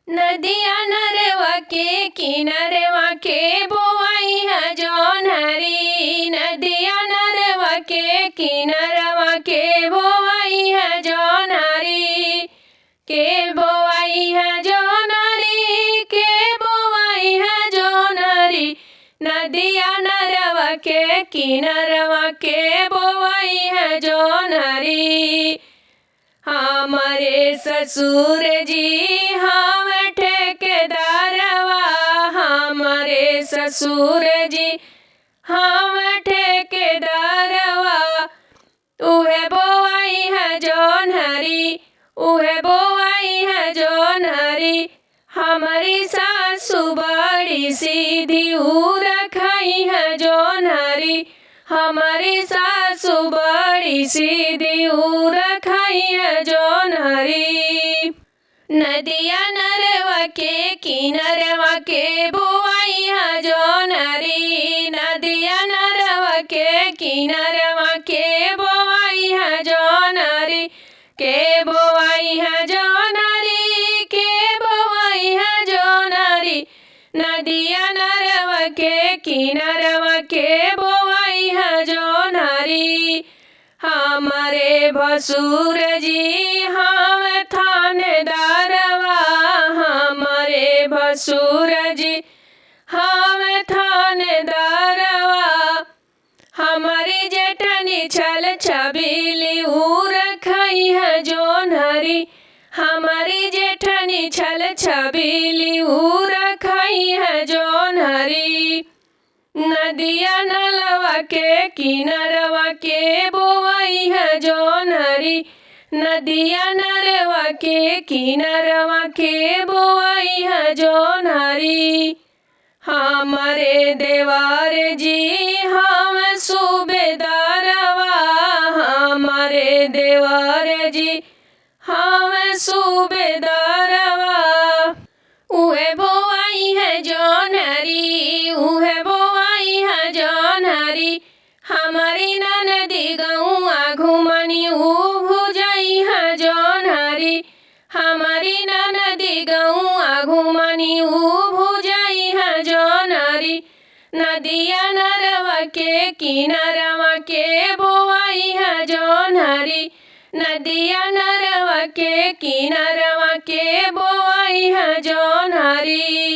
नदिया नरवा के किनरवा के बोआई है जौन हरी। नदिया नरवा के किनरवा के बोआई है जौन हरी। के बोआई है जौन हरी, के बोआई है जौन हरी। नदिया नरवा के किनरवा के बोआई है जौन हरी। हमारे ससुर जी हम ठेकेदारवा, हमारे ससुर जी हम ठेकेदारवा। उहे बोआई है जौन हरी, उहे बोआई है जौन हरी। हमारी सासु बड़ी सीधी ऊ रखाई है जौन हरी। हमारी सासु बड़ी सीधी ऊ रखाई है जौन हरी। नदिया नरवा के किनरवा के बोआई है जौन हरी। नदिया नरवा के किनरवा के बोआई है जौन हरी। के बोआई है जौन हरी, के बोआई है जौन हरी। नदिया नरवा के किनरवा के बोआई है जौन हरी। हमारे भसुर जी हम थानेदारवा, हमारे भसुर जी हम थानेदारवा। हमारी जेठनी छल छबीली ऊ रखाई है जौन हरी। हमारी जेठनी छल छबीली ऊ रखाई है जौन हरी। नदिया नलवा के किनरवा के बोआई है जौन हरी। नदिया नरवा के किनरवा के बोआई है जौन हरी। हमारे देवार जी हम सूबेदारवा, हमारे देवार जी हम सूबेदारवा। उहे बोआई है जौन हरी, उहे बोआई है जौन हरी। हमारी ननदी गौआ घुमनी ऊ भुजाई है जौन हरी। हमारी ननदी गौआ घुमनी ऊ भुजाई है जौन हरी। नदिया नरवा के किनरवा के बोआई है जौन हरी। नदिया नरवा के किनरवा के बोआई है जौन हरी।